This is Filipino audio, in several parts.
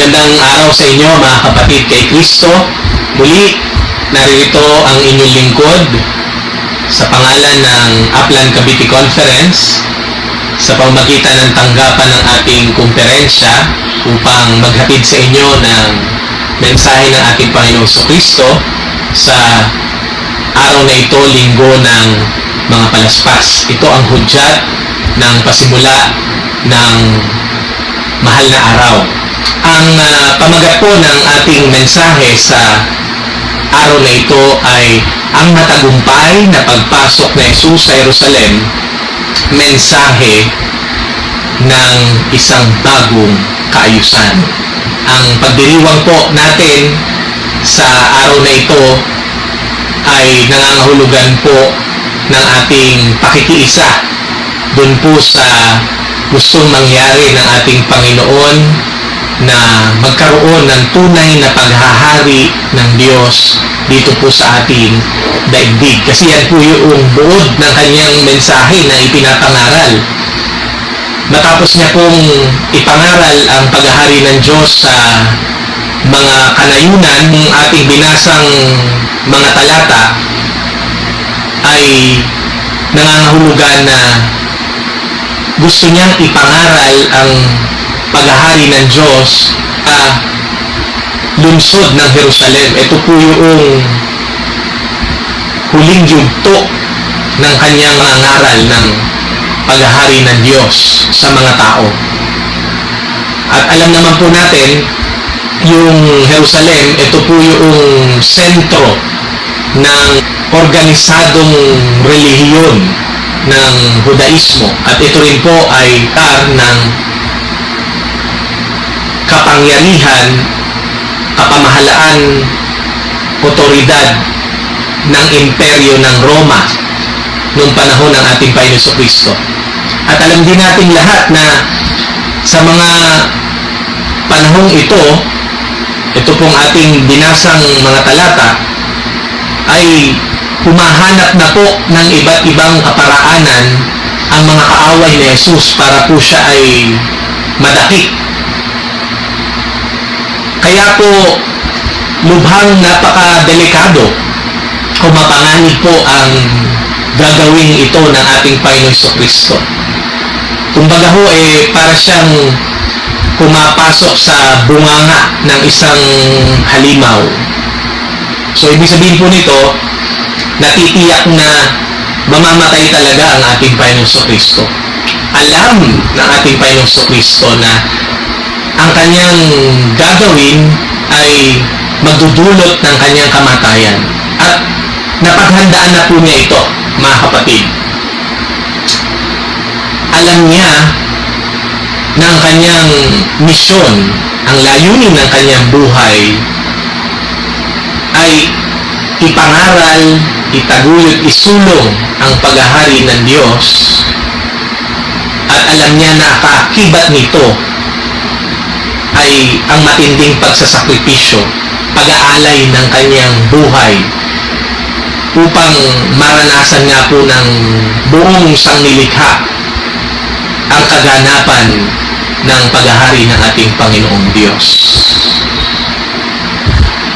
Magandang araw sa inyo mga kapatid kay Kristo. Muli, narito ang inyong lingkod sa pangalan ng Upland Cavite Conference sa pamamagitan ng tanggapan ng ating kumperensya upang maghatid sa inyo ng mensahe ng ating Panginoong Kristo sa araw na ito, linggo ng mga palaspas. Ito ang hudyat ng pasimula ng mahal na araw. Ang pamagat po ng ating mensahe sa araw na ito ay ang matagumpay na pagpasok ni Jesus sa Jerusalem, mensahe ng isang bagong kaayusan. Ang pagdiriwang po natin sa araw na ito ay nangangahulugan po ng ating pakikiisa dun po sa gustong mangyari ng ating Panginoon na magkaroon ng tunay na paghahari ng Diyos dito po sa ating daigdig. Kasi yan po yung buod ng kanyang mensahe na ipinapangaral. Matapos niya pong ipangaral ang paghahari ng Diyos sa mga kanayunan, ng ating binasang mga talata ay nangangahulugan na gusto niyang ipangaral ang paghahari ng Diyos sa lungsod ng Jerusalem. Ito po yung huling yugto ng kanyang ngaral ng paghahari ng Diyos sa mga tao. At alam naman po natin, yung Jerusalem, ito po yung sentro ng organisadong relihiyon ng Judaismo. At ito rin po ay ng kapangyarihan, kapamahalaan, otoridad ng imperyo ng Roma noong panahon ng ating Panginoon Kristo. At alam din natin lahat na sa mga panahong ito pong ating binasang mga talata ay humahanap na po ng iba't ibang kaparaanan ang mga kaaway ni Jesus para po siya ay madakip. Kaya po lubhang napaka-delikado o mapanganib po ang gagawin ito ng ating Panginoon Kristo. Kumbaga ho para siyang pumapasok sa bunganga ng isang halimaw. So ibig sabihin po nito, natitiyak na mamamatay talaga ang ating Panginoong Kristo. Alam ng ating Panginoong Kristo na ang kanyang gagawin ay magdudulot ng kanyang kamatayan. At napaghandaan na po niya ito, mga kapatid. Alam niya na ang kanyang misyon, ang layunin ng kanyang buhay ay ipangaral, itaguyod, isulong ang paghahari ng Diyos. At alam niya na kaakibat nito ay ang matinding pagsasakripisyo, pag-aalay ng kanyang buhay upang maranasan nga po ng buong sangnilikha ang kaganapan ng paghahari ng ating Panginoong Diyos.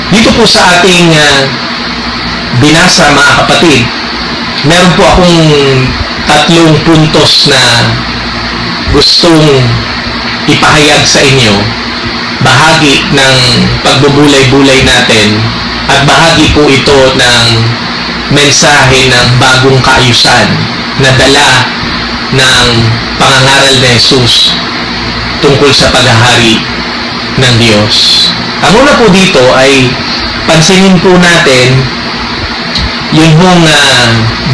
Dito po sa ating binasa, mga kapatid, meron po akong 3 puntos na gustong ipahayag sa inyo, bahagi ng pagbubulay-bulay natin at bahagi po ito ng mensahe ng bagong kaayusan na dala ng pangangaral ni Jesus tungkol sa paghahari ng Diyos. Ang una po dito ay pansinin po natin yung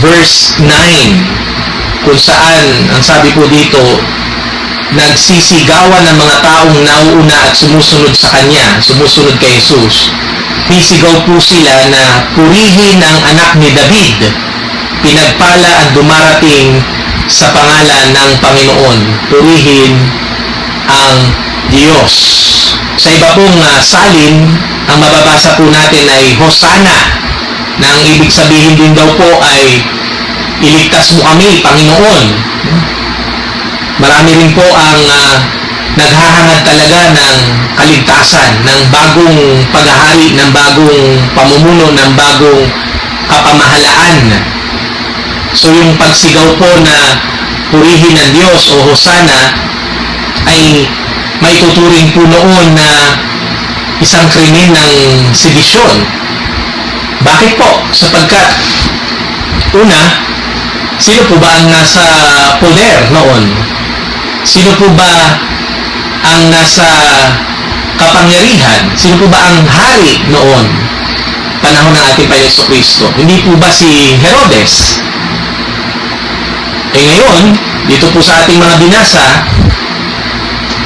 verse 9 kung saan ang sabi po dito, nagsisigawan ng mga taong nauuna at sumusunod sa Kanya, sumusunod kay Jesus. Sisigaw po sila na purihin ang anak ni David, pinagpala ang dumarating sa pangalan ng Panginoon, purihin ang Diyos. Sa iba pong salin, ang mababasa po natin ay Hosana, na ang ibig sabihin din daw po ay iligtas mo kami, Panginoon. Marami rin po ang naghahangad talaga ng kaligtasan, ng bagong paghahari, ng bagong pamumuno, ng bagong kapamahalaan. So yung pagsigaw po na purihin ng Diyos o Hosana ay may tuturing po noon na isang krimen ng sedisyon. Bakit po? Sapagkat una, sino po ba ang nasa poder noon? Sino po ba ang nasa kapangyarihan? Sino po ba ang hari noon? Panahon ng ating Panginoon Kristo. Hindi po ba si Herodes? Ngayon, dito po sa ating mga binasa,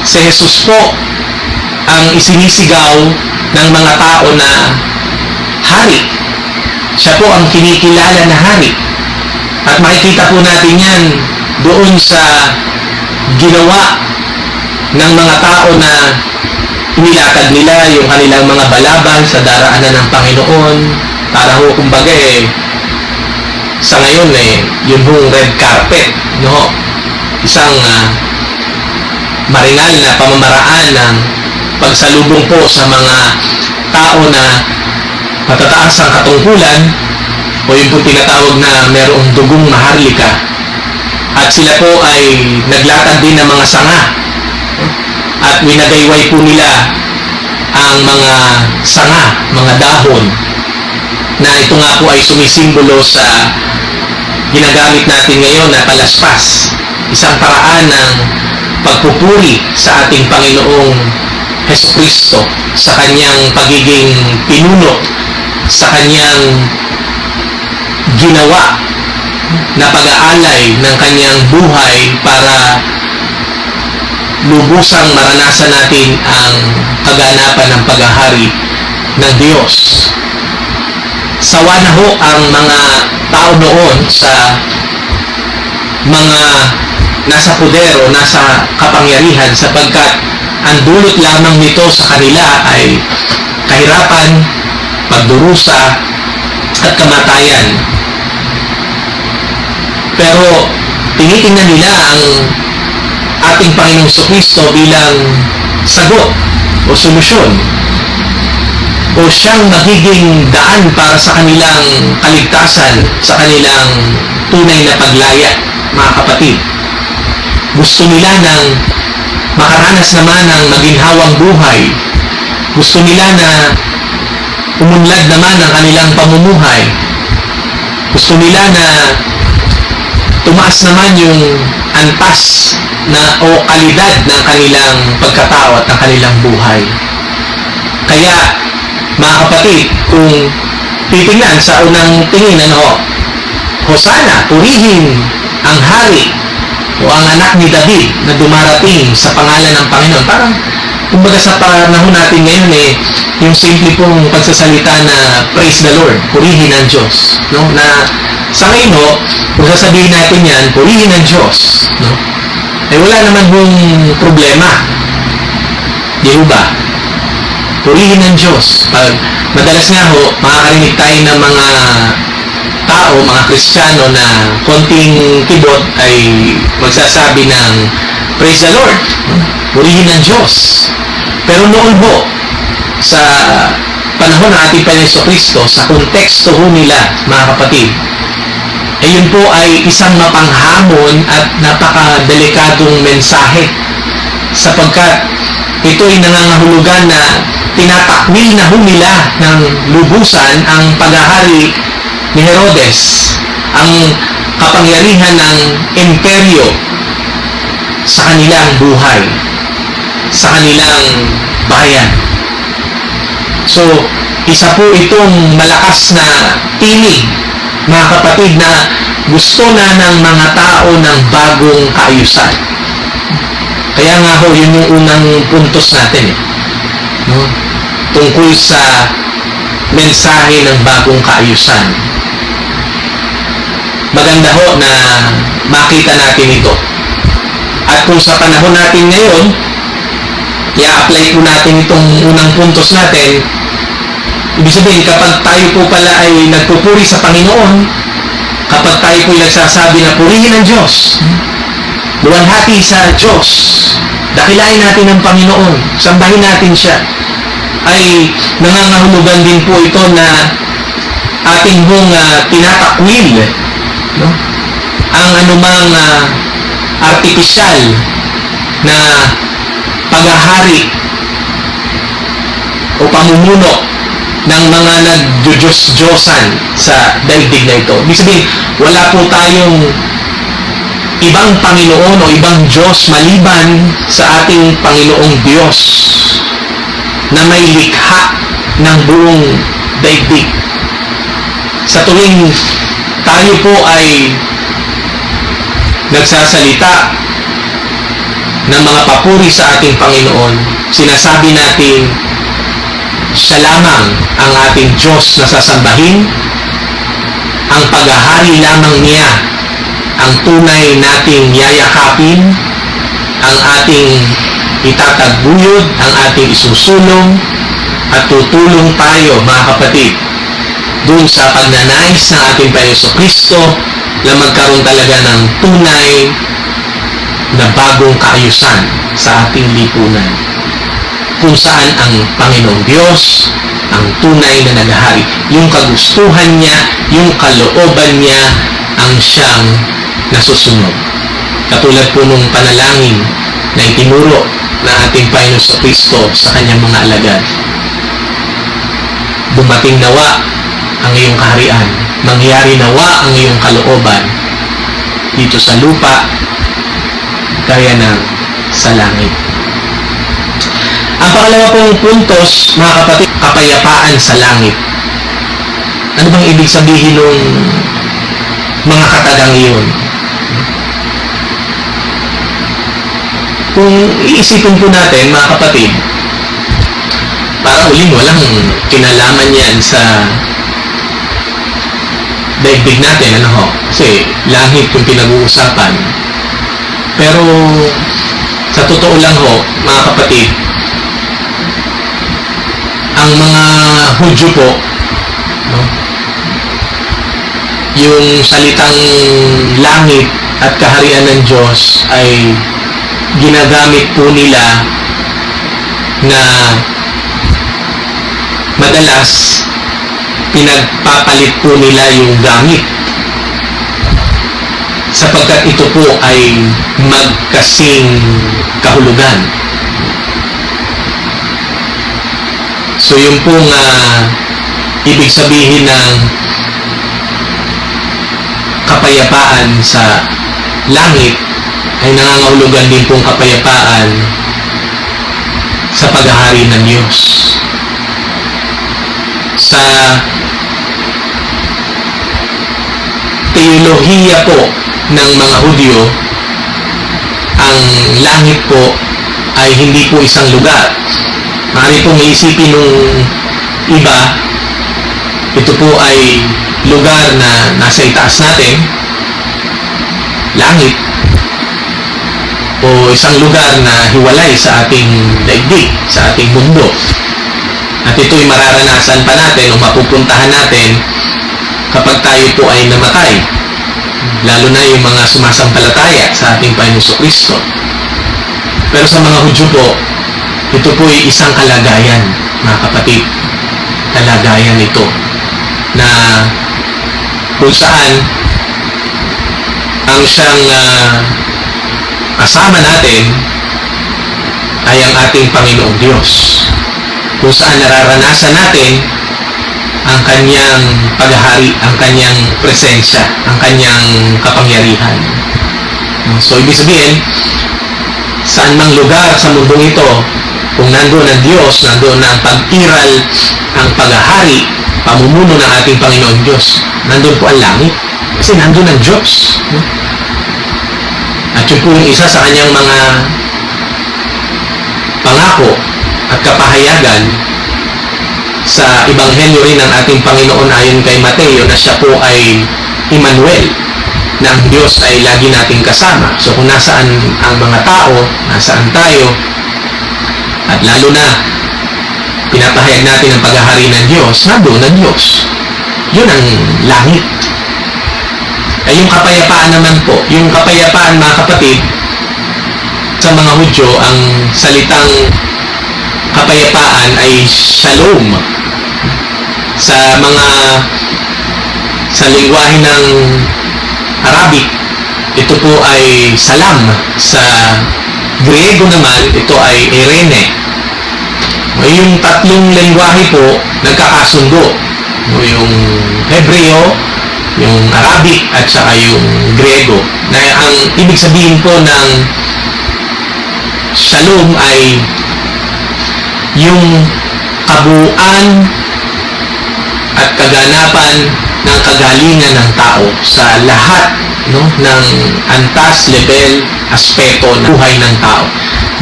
si Jesus po ang isinisigaw ng mga tao na hari. Siya po ang kinikilala na hari. At makikita po natin yan doon sa ginawa ng mga tao na inilatag nila yung kanilang mga balaban sa daraanan ng Panginoon para ho kumbaga sa ngayon yun hong red carpet, no? Isang maringal na pamamaraan ng pagsalubong po sa mga tao na matataas ang katungkulan o yung po tinatawag na merong dugong maharlika, at sila po ay naglatag din ng mga sanga at winagayway po nila ang mga sanga, mga dahon, na ito nga po ay sumisimbolo sa ginagamit natin ngayon na palaspas, isang paraan ng pagpupuri sa ating Panginoong Hesukristo, sa kanyang pagiging pinuno, sa kanyang ginawa na pag-aalay ng kanyang buhay para lubusang maranasan natin ang kaganapan ng paghahari ng Diyos. Sawa na ho ang mga tao noon sa mga nasa poder o nasa kapangyarihan, sapagkat ang dulot lamang nito sa kanila ay kahirapan, pagdurusa at kamatayan. Pero tinitingnan nila ang ating Panginoong Jesucristo bilang sagot o solusyon, o siyang magiging daan para sa kanilang kaligtasan, sa kanilang tunay na paglaya. Mga kapatid, gusto nila ng makaranas naman ng maginhawang buhay. Gusto nila na umunlad naman ang kanilang pamumuhay. Gusto nila na tumaas naman yung antas na o kalidad ng kanilang pagkatao at ng kanilang buhay. Kaya, mga kapatid, kung titingnan sa unang tingin, Hosana, purihin ang hari o ang anak ni David na dumarating sa pangalan ng Panginoon. Parang, kumbaga sa panahon natin ngayon yung simple pong pagsasalita na praise the Lord, purihin ang Diyos. No? Na sa ngayon, kung sasabihin natin yan, purihin ang Diyos. No? Wala naman hong problema. Di ba? Purihin ng Diyos. Madalas nga makakarinig tayo ng mga tao, mga Kristiyano na konting kibot ay magsasabi ng praise the Lord, purihin ng Diyos. Pero noon sa panahon ng ating Panginoon Jesucristo, sa konteksto nila, mga kapatid, yun po ay isang mapanghamon at napakadelikadong mensahe, sapagkat ito'y nangangahulugan na tinatakwil na nila ng lubusan ang paghahari ni Herodes, ang kapangyarihan ng imperyo sa kanilang buhay, sa kanilang bayan. So, isa po itong malakas na tinig, mga kapatid, na gusto na ng mga tao ng bagong kaayusan. Kaya nga yun yung unang puntos natin. No? Tungkol sa mensahe ng bagong kaayusan. Maganda na makita natin ito. At kung sa panahon natin ngayon, i-apply po natin itong unang puntos natin, ibig sabihin, kapag tayo po pala ay nagpupuri sa Panginoon, kapag tayo po ay nagsasabi na purihin ang Diyos, luwalhati sa Diyos, dakilain natin ang Panginoon, sambahin natin siya, ay nangangahulugan din po ito na ating hong tinatakwil, no? Ang anumang artipisyal na paghahari o pamumuno ng mga nagdiyos-diyosan sa daigdig na ito. Ibig sabihin, wala po tayong ibang Panginoon o ibang Diyos maliban sa ating Panginoong Diyos na may likha ng buong daigdig. Sa tuwing tayo po ay nagsasalita ng mga papuri sa ating Panginoon, sinasabi natin, siya lamang ang ating Diyos na sasambahin, ang paghahari lamang niya ang tunay nating yayakapin, ang ating itataguyod, ang ating isusulong, at tutulong tayo, mga kapatid, dun sa pagnanais ng ating Panginoon Kristo na magkaroon talaga ng tunay na bagong kaayusan sa ating lipunan, kung saan ang Panginoong Diyos ang tunay na naghahari. Yung kagustuhan niya, yung kalooban niya ang siyang nasusunod. Katulad po nung panalangin na itinuro na ating Panginoon Kristo sa kanyang mga alagad. Dumating nawa ang iyong kaharian, mangyari nawa ang iyong kalooban dito sa lupa gaya ng sa langit. Ang pangalawa pong puntos, mga kapatid, kapayapaan sa langit. Ano bang ibig sabihin ng mga katagang iyon? Kung iisipin po natin, mga kapatid, parang uling walang kinalaman yan sa daigdig natin, ano ho? Kasi langit yung pinag-uusapan. Pero sa totoo lang ho, mga kapatid, ang mga Hudyo po, no? Yung salitang langit at kaharian ng Diyos ay ginagamit po nila na madalas pinagpapalit po nila yung gamit sapagkat ito po ay magkasing kahulugan. So yung pong ibig sabihin ng kapayapaan sa langit ay nangangahulugan din pong kapayapaan sa paghahari ng Diyos. Sa teolohiya po ng mga Hudyo, ang langit po ay hindi po isang lugar. Maaari pong iisipin nung iba, ito po ay lugar na nasa itaas natin, langit, o isang lugar na hiwalay sa ating daigdig, sa ating mundo. At ito'y mararanasan pa natin o mapupuntahan natin kapag tayo po ay namatay. Lalo na yung mga sumasampalataya sa ating Panginoon Kristo. Pero sa mga Hudyo po, ito po ay isang kalagayan, mga kapatid. Kalagayan ito na kung saan ang siyang kasama natin ay ang ating Panginoong Diyos, kung saan nararanasan natin ang kanyang paghahari, ang kanyang presensya, ang kanyang kapangyarihan. So, ibig sabihin, saan mang lugar sa mundong ito, kung nandoon ang Diyos, nandoon ang pag-iral, ang paghahari, pamumuno ng ating Panginoon Diyos, nandoon po ang langit. Kasi nandoon ang Diyos. At yun po yung isa sa kanyang mga pangako at kapahayagan sa Ebanghelyo rin ng ating Panginoon ayon kay Mateo na siya po ay Emmanuel, na ang Diyos ay lagi nating kasama. So kung nasaan ang mga tao, nasaan tayo, at lalo na pinapahayag natin ang paghahari ng Diyos, nandoon ang Diyos. Yun ang langit. Ay yung kapayapaan naman po, yung kapayapaan, mga kapatid, Sa mga Hudyo, ang salitang kapayapaan ay shalom. Sa lingwahe ng Arabic, ito po ay salam. Sa Griego naman, ito ay irene. Yung tatlong lingwahe po, nagkakasundo. Yung Hebreo, yung Arabic, at saka yung Griego. Na ang ibig sabihin po ng shalom ay yung kabuuan at kaganapan ng kagalingan ng tao sa lahat ng antas, level, aspeto ng buhay ng tao.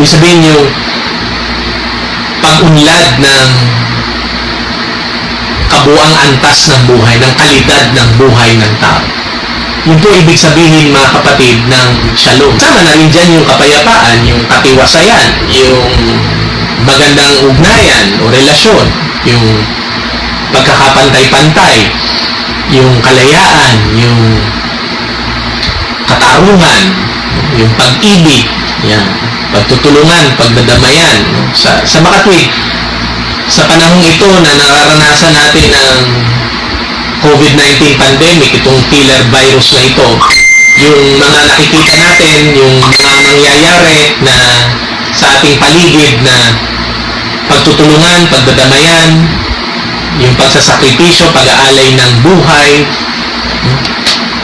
Ibig sabihin yung pag-unlad ng kabuang antas ng buhay, ng kalidad ng buhay ng tao. Yun po ibig sabihin, mga kapatid, ng shalom. Sama na rin dyan yung kapayapaan, yung katiwasayan, yung magandang ugnayan o relasyon, yung pagkakapantay-pantay, yung kalayaan, yung katarungan, yung pag-ibig, yan, pagtutulungan, pagdadamayan. Sa makatwid, sa panahong ito na nararanasan natin ng COVID-19 pandemic, itong killer virus na ito, yung mga nakikita natin, yung mga nangyayari na sa ating paligid na pagtutulungan, pagdadamayan, yung pagsasakripisyo, pag-aalay ng buhay,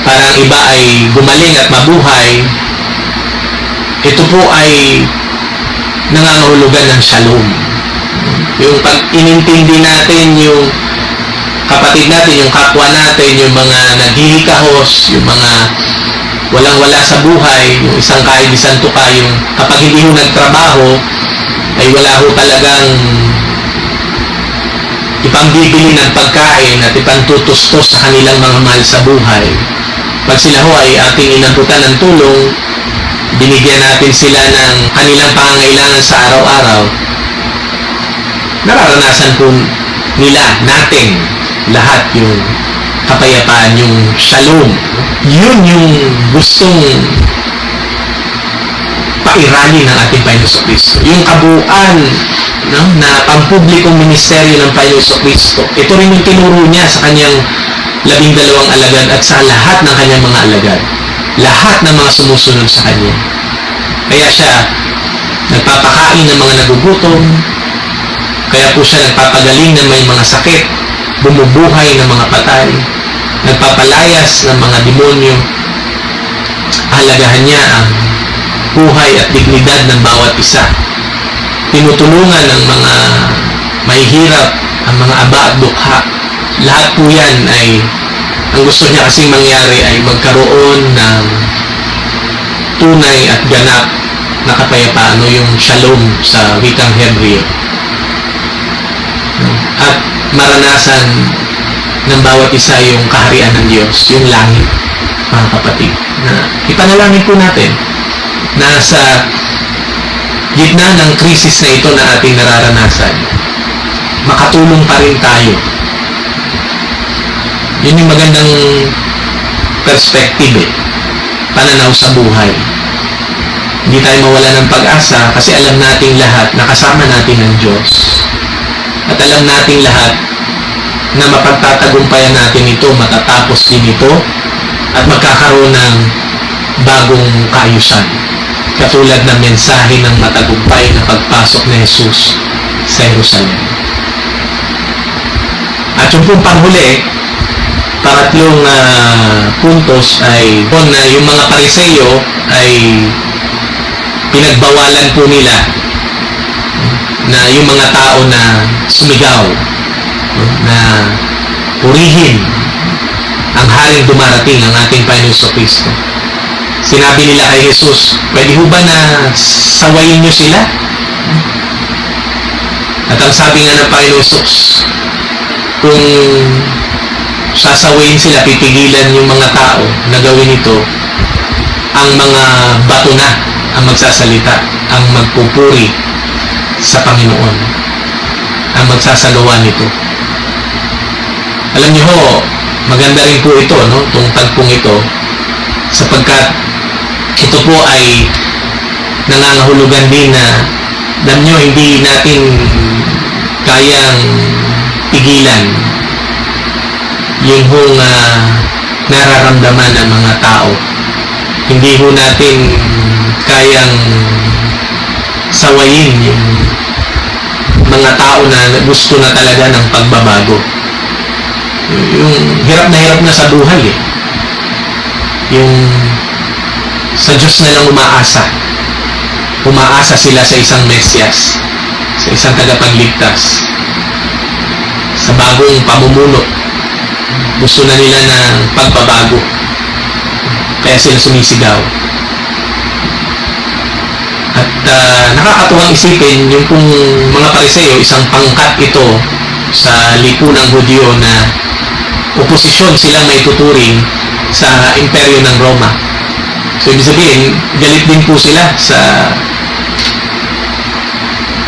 para ang iba ay gumaling at mabuhay, ito po ay nangangahulugan ng shalom. Yung pag inintindi natin yung kapatid natin, yung kapwa natin, yung mga naghihikahos, yung mga walang-wala sa buhay, yung isang kahit isang tuka, yung kapag hindi ho nagtrabaho, ay wala ho talagang ipangbibili ng pagkain at ipantutustos sa kanilang mga mahal sa buhay. Pag sila ho ay ating inabutan ng tulong, binigyan natin sila ng kanilang pangangailangan sa araw-araw, nararanasan po natin lahat yung kapayapaan, yung shalom. Yun yung gustong pairali ng ating Panginoon Kristo. Yung kabuuan na pampublikong ministeryo ng Panginoon Kristo. Ito rin yung tinuro niya sa kanyang 12 alagad at sa lahat ng kanyang mga alagad. Lahat ng mga sumusunod sa kanya. Kaya siya nagpapakain ng mga nagugutom. Kaya po siya nagpapagaling ng may mga sakit. Bumubuhay ng mga patay. Nagpapalayas ng mga demonyo. Halagahan niya ang buhay at dignidad ng bawat isa. Tinutulungan ang mga mahihirap, ang mga aba at dukha. Lahat po yan ay, ang gusto niya kasing mangyari ay magkaroon ng tunay at ganap na kapayapaan o yung shalom sa wikang Hebreo. At maranasan ng bawat isa yung kaharian ng Diyos, yung langit, mga kapatid. Na ipanalangin po natin na sa gitna ng krisis na ito na ating nararanasan, makatulong pa rin tayo. Yun yung magandang perspective, pananaw sa buhay. Hindi tayo mawala ng pag-asa kasi alam nating lahat na kasama natin ang Diyos. At alam nating lahat na mapagtatagumpayan natin ito, matatapos din ito, at magkakaroon ng bagong kaayusan. Katulad ng mensahe ng matagumpay na pagpasok ni Jesus sa Jerusalem. At yung pong panghuli, pangatlong puntos ay na yung mga Pariseyo ay pinagbawalan po nila na yung mga tao na sumigaw na purihin ang haring dumarating ang ating Panginoon Kristo. Sinabi nila kay Jesus, pwede ho ba na sawayin niyo sila? At ang sabi nga ng Panginoon Jesus, kung sasawayin sila, pipigilan yung mga tao na gawin ito, ang mga bato na ang magsasalita, ang magpupuri sa Panginoon, ang magsasaluhan nito. Alam niyo ho, maganda rin po ito, itong tagpong ito, sapagkat ito po ay nangangahulugan din na alam nyo, hindi natin kayang pigilan yung hong nararamdaman ng mga tao. Hindi ho natin kayang sawayin yung mga tao na gusto na talaga ng pagbabago. Yung hirap na sa buhay eh. Yung sa Diyos na lang umaasa sila sa isang Mesyas, sa isang tagapagligtas, sa bagong pamumuno. Gusto na nila ng pagbabago, kaya sila sumisigaw. At nakakatuwang isipin yung kung mga Pariseo, isang pangkat ito sa lipunang Hudyo na oposisyon silang may tuturing sa imperyo ng Roma. So, ibig sabihin, galit din po sila sa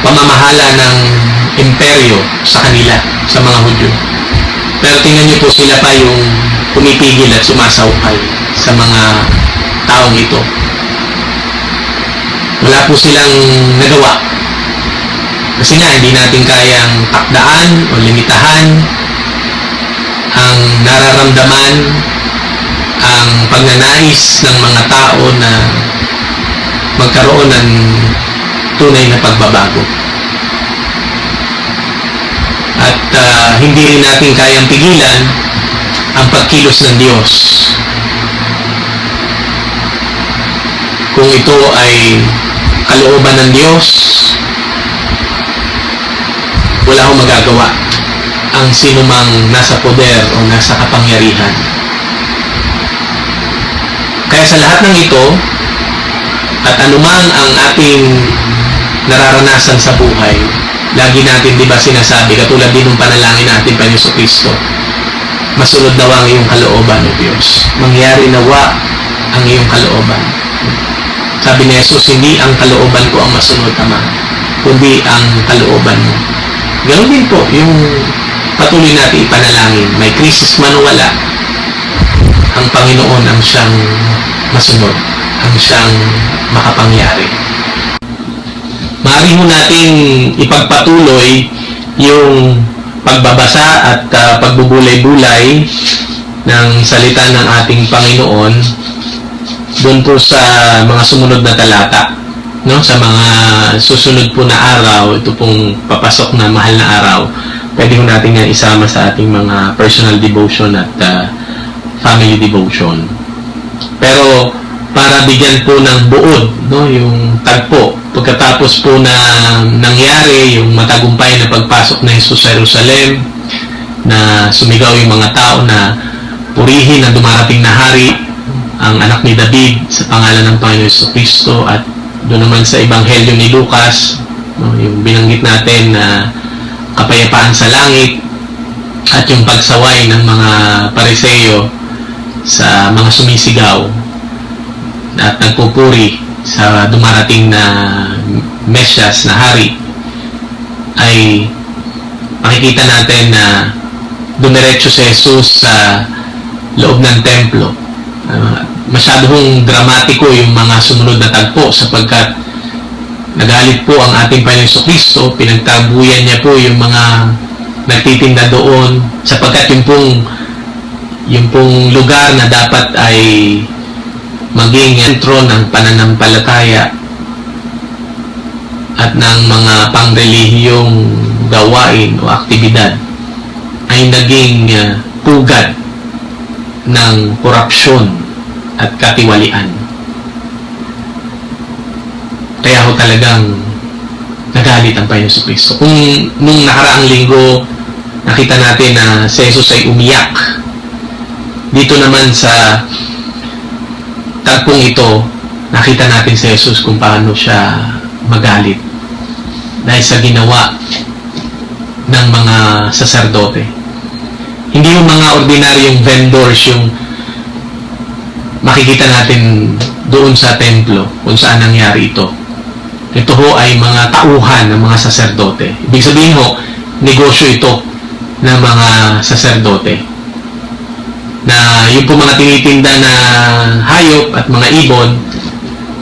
pamamahala ng imperyo sa kanila, sa mga Hudyo. Pero tingnan niyo po, sila pa yung pumipigil at sumasaukay sa mga taong ito. Wala po silang nagawa. Kasi nga, hindi natin kayang takdaan o limitahan ang nararamdaman, ang pagnanais ng mga tao na magkaroon ng tunay na pagbabago. At hindi rin natin kayang pigilan ang pagkilos ng Diyos. Kung ito ay kalooban ng Diyos, wala akong magagawa ang sinumang nasa poder o nasa kapangyarihan. Kaya sa lahat ng ito, at anumang ang ating nararanasan sa buhay, lagi natin, di ba, sinasabi, katulad din ng panalangin natin, Panginoon Kristo, masunod daw ang iyong kalooban, O Diyos. Mangyari nawa ang iyong kalooban. Sabi ni Jesus, hindi ang kalooban ko ang masunod, Ama, kundi ang kalooban mo. Ganoon din po yung patuloy natin ipanalangin. May krisis man o wala, ang Panginoon ang siyang masunod, ang siyang makapangyari. Maaari mo nating ipagpatuloy yung pagbabasa at pagbubulay-bulay ng salita ng ating Panginoon doon po sa mga sumunod na talata, no? Sa mga susunod po na araw, ito pong papasok na mahal na araw, pwede ko natin yan isama sa ating mga personal devotion at family devotion. Pero para bigyan po ng buod, no, yung tagpo, pagkatapos po na nangyari yung matagumpay na pagpasok na Jesus sa Jerusalem, na sumigaw yung mga tao na purihin ang dumarating na hari, ang anak ni David, sa pangalan ng Panginoon Kristo. At doon naman sa Ebanghelyo ni Lucas, no, yung binanggit natin na kapayapaan sa langit, at yung pagsaway ng mga Pariseo sa mga sumisigaw at nagpupuri sa dumarating na Mesyas na hari, ay makikita natin na dumiretso si Jesus sa loob ng templo. Masyadong dramatiko yung mga sumunod na tagpo, sapagkat nagalit po ang ating Panginoon Kristo, pinagtabuyan niya po yung mga nagtitinda doon, sapagkat yung pong lugar na dapat ay maging sentro ng pananampalataya at ng mga pangrelihiyong gawain o aktibidad, ay naging pugad ng korupsyon at katiwalian. Kaya ho talagang nagalit ang Panginoon Kristo. Kung nung nakaraang linggo nakita natin na si Jesus ay umiyak, dito naman sa tagpong ito, nakita natin si Jesus kung paano siya magalit dahil sa ginawa ng mga saserdote. Hindi yung mga ordinaryong vendors yung makikita natin doon sa templo kung saan nangyari ito. Ito ho ay mga tauhan ng mga saserdote. Ibig sabihin ho, negosyo ito ng mga saserdote. Na yung po mga tinitinda na hayop at mga ibon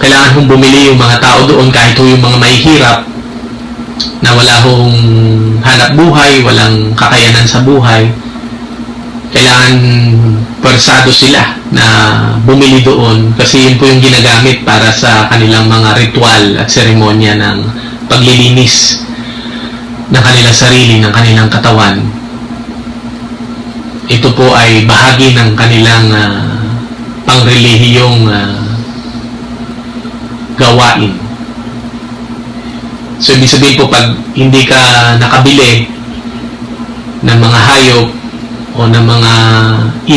kailangan hong bumili yung mga tao doon, kahit yung mga mahihirap na wala hong hanap buhay, walang kakayanan sa buhay. Kailangan persado sila na bumili doon kasi yun po yung ginagamit para sa kanilang mga ritual at seremonya ng paglilinis ng kanilang sarili, ng kanilang katawan. Ito po ay bahagi ng kanilang pangrelihiyong gawain. So, ibig sabihin po, pag hindi ka nakabili ng mga hayop o ng mga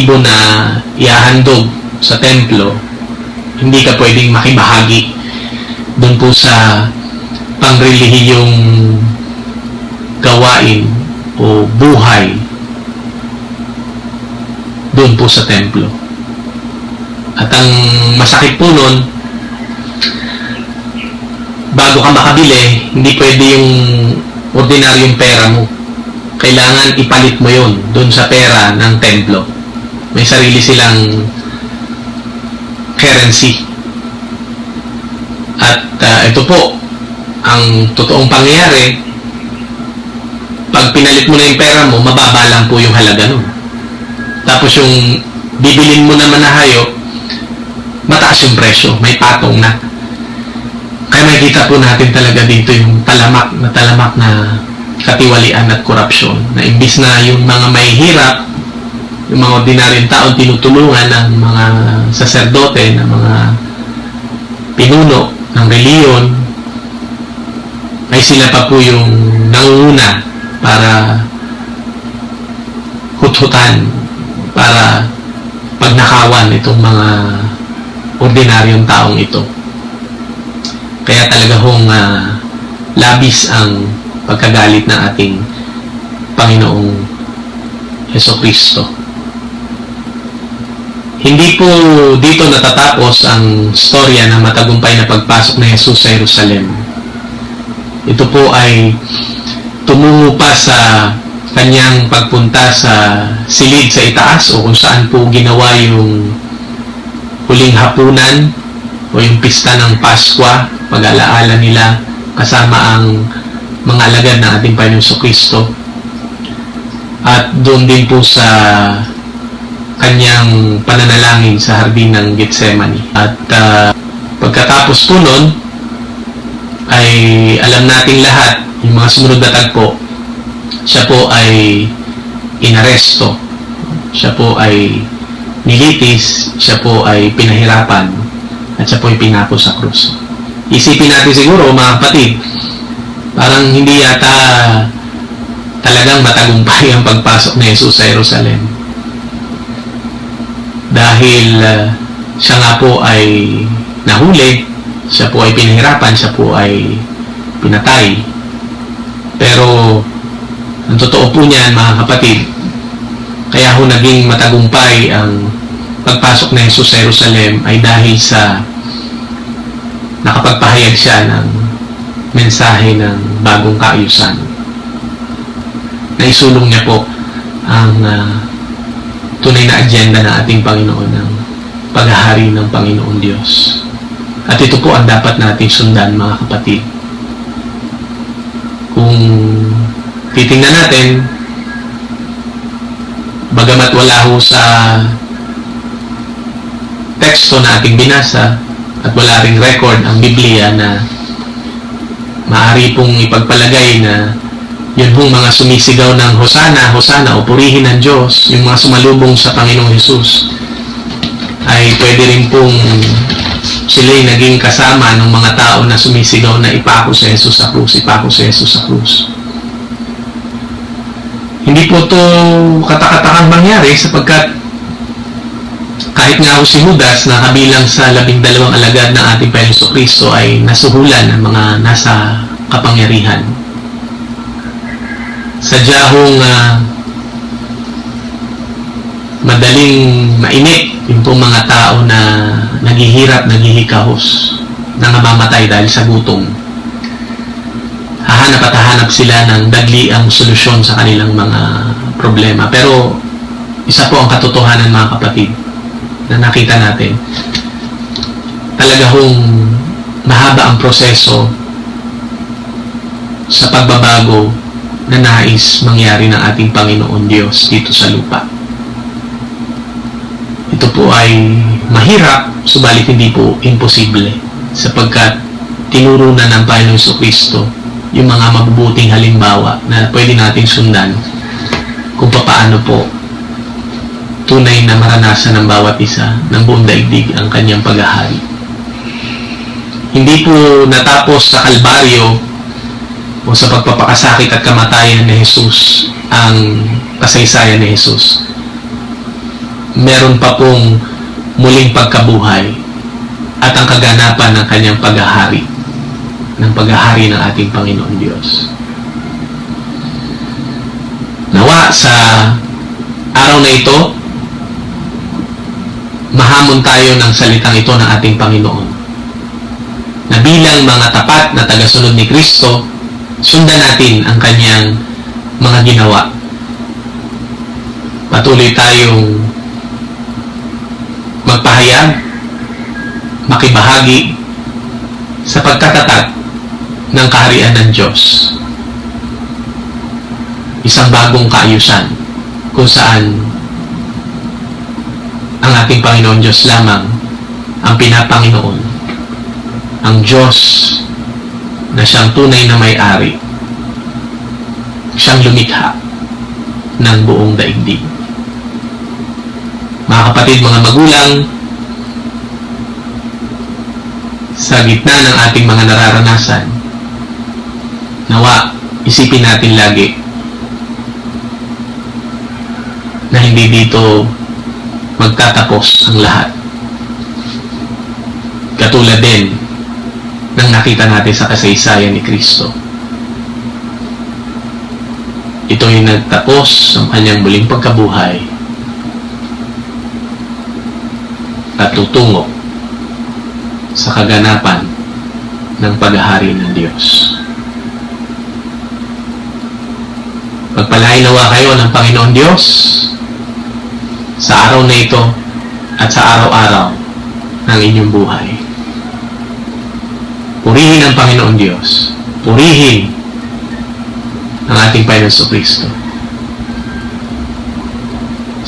ibon na iahandog sa templo, hindi ka pwedeng makibahagi doon po sa pangrelihiyong gawain o buhay doon po sa templo. At ang masakit po nun, bago ka makabili, hindi pwede yung ordinaryong pera mo. Kailangan ipalit mo yun doon sa pera ng templo. May sarili silang currency. At ito po, ang totoong pangyayari, pag pinalit mo na yung pera mo, mababa lang po yung halaga nun. Tapos yung bibilin mo naman na hayop, mataas yung presyo, may patong na. Kaya makikita po natin talaga dito yung talamak na katiwalian at korupsyon. Na imbis na yung mga mahihirap, yung mga ordinaryong taong tinutulungan ng mga saserdote, ng mga pinuno ng reliyon, ay sila pa po yung nangunguna para huthutan, para pagnakawan itong mga ordinaryong taong ito. Kaya talaga hong labis ang pagkagalit ng ating Panginoong Jesucristo. Hindi po dito natatapos ang storya ng matagumpay na pagpasok ni Jesus sa Jerusalem. Ito po ay tumungo pa sa kanyang pagpunta sa silid sa itaas o kung saan po ginawa yung huling hapunan o yung pista ng Paskwa, pag-alaala nila kasama ang mga alagad ng ating Panginoong Jesucristo. At doon din po sa kanyang pananalangin sa hardin ng Getsemani. At pagkatapos po nun, ay alam nating lahat, yung mga sumunod na tagpo, siya po ay inaresto, siya po ay nilitis, siya po ay pinahirapan, at siya po ay pinako sa krus. Isipin natin siguro, mga kapatid, parang hindi yata talagang matagumpay ang pagpasok ni Jesus sa Jerusalem. Dahil siya nga po ay nahuli, siya po ay pinahirapan, siya po ay pinatay. Pero ang totoo po niyan, mga kapatid, kaya ho naging matagumpay ang pagpasok ni Jesus sa Jerusalem ay dahil sa nakapagpahayag siya ng mensahe ng bagong kaayusan. Naisulong niya po ang tunay na agenda ng ating Panginoon, ng paghahari ng Panginoon Diyos. At ito po ang dapat nating sundan, mga kapatid. Kung titingnan natin, bagamat wala ho sa teksto na ating binasa at wala ring record ang Biblia na maaari pong ipagpalagay na yun hong mga sumisigaw ng Hosana, Hosana o purihin ng Diyos, yung mga sumalubong sa Panginoong Hesus, ay pwede rin pong sila'y naging kasama ng mga tao na sumisigaw na ipako si Jesus sa krus, ipako si Jesus sa krus. Hindi po ito katakatakang mangyari sapagkat kahit nga si Judas na kabilang sa 12 alagad ng ating Panginoong Jesucristo ay nasuhulan ng mga nasa kapangyarihan. Sadya hong madaling mainit yung pong mga tao na naghihirap, naghihikahos, na namamatay dahil sa gutom. Hahanap at hahanap sila ng dagliang solusyon sa kanilang mga problema. Pero isa po ang katotohanan, mga kapatid, na nakita natin. talaga hong mahaba ang proseso sa pagbabago na nais mangyari ng ating Panginoon Diyos dito sa lupa. Ito po ay mahirap, subalit hindi po imposible, sapagkat tinuro na ng Panginoon Jesucristo yung mga mabubuting halimbawa na pwede natin sundan kung paano po tunay na maranasan ng bawat isa ng buong daigdig ang kanyang paghahari. Hindi po natapos sa Kalbaryo o sa pagpapakasakit at kamatayan ni Jesus ang kasaysayan ni Jesus. Meron pa pong muling pagkabuhay at ang kaganapan ng kanyang paghahari, ng paghahari ng ating Panginoon Diyos. Nawa sa araw na ito, mahamon tayo ng salitang ito ng ating Panginoon, na bilang mga tapat na tagasunod ni Kristo, sundan natin ang kanyang mga ginawa. Patuloy tayong magpahayag, makibahagi sa pagkatatag ng kaharian ng Diyos. Isang bagong kaayusan kung saan ang ating Panginoon Diyos lamang ang pinapanginoon, ang Diyos na siyang tunay na may-ari, siyang lumikha ng buong daigdig. Mga kapatid, mga magulang, sa gitna ng ating mga nararanasan, nawa, isipin natin lagi na hindi dito magtatapos ang lahat. Katulad din ng nakita natin sa kasaysayan ni Kristo. Ito'y nagtapos ang kanyang muling pagkabuhay at tutungo sa kaganapan ng paghahari ng Diyos. Pagpalain nawa kayo ng Panginoon Diyos sa araw na ito at sa araw-araw ng inyong buhay. Purihin ang Panginoon Diyos. Purihin ang ating Panginoon Jesucristo.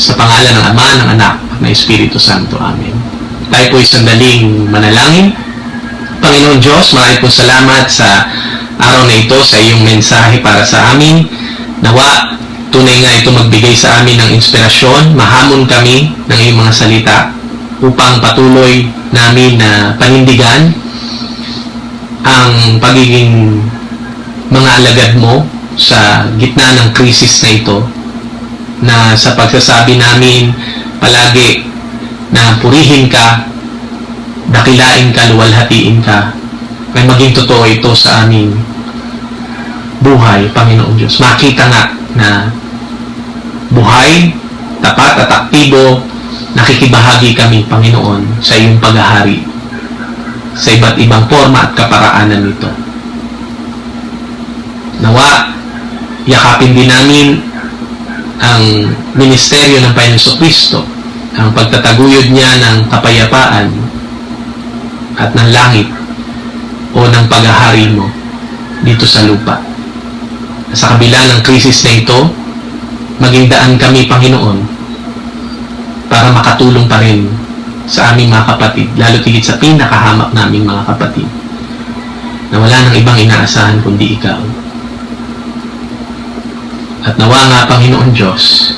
Sa pangalan ng Ama, ng Anak, at ng Espiritu Santo. Amen. Tayo po'y sandaling manalangin. Panginoon Diyos, maraming po salamat sa araw na ito, sa iyong mensahe para sa amin. Nawa, tunay nga ito magbigay sa amin ng inspirasyon, mahamon kami ng iyong mga salita upang patuloy namin na panindigan ang pagiging mga alagad mo sa gitna ng krisis na ito, na sa pagsasabi namin palagi na purihin ka, dakilain ka, luwalhatiin ka, may maging totoo ito sa aming buhay, Panginoon Diyos. Makita nga na buhay, tapat at aktibo, nakikibahagi kami, Panginoon, sa iyong paghahari sa iba't ibang forma at kaparaanan nito. Nawa, yakapin din namin ang ministeryo ng Panginoon Jesucristo, ang pagtataguyod niya ng kapayapaan at ng langit o ng paghahari mo dito sa lupa. Sa kabila ng krisis na ito, maging daan kami, Panginoon, para makatulong pa rin sa aming mga kapatid, lalo tigit sa pinakahamak naming mga kapatid, na wala nang ibang inaasahan kundi ikaw. At nawa nga, Panginoon Diyos,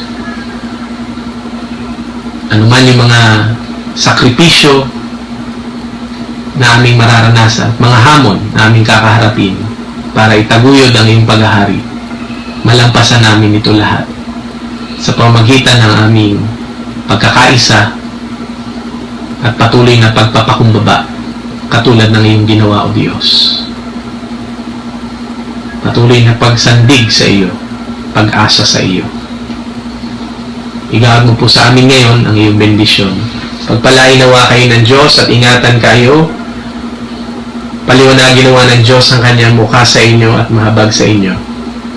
anuman yung mga sakripisyo na aming mararanasan, mga hamon na aming kakaharapin para itaguyod ang iyong paghahari, malampasan namin ito lahat sa pamagitan ng aming pagkakaisa at patuloy na pagpapakumbaba katulad ng iyong ginawa, O Diyos. Patuloy na pagsandig sa iyo, pag-asa sa iyo. Igawad mo po sa amin ngayon ang iyong bendisyon. Pagpalain nawa kayo ng Diyos at ingatan kayo. Paliwanagin nawa ng Diyos ang kanyang mukha sa inyo at mahabag sa inyo.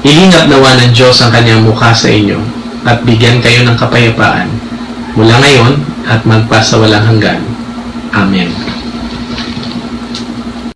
Ilingap nawa ng Diyos ang kanyang mukha sa inyo at bigyan kayo ng kapayapaan mula ngayon at magpasawalang hanggan. Amen.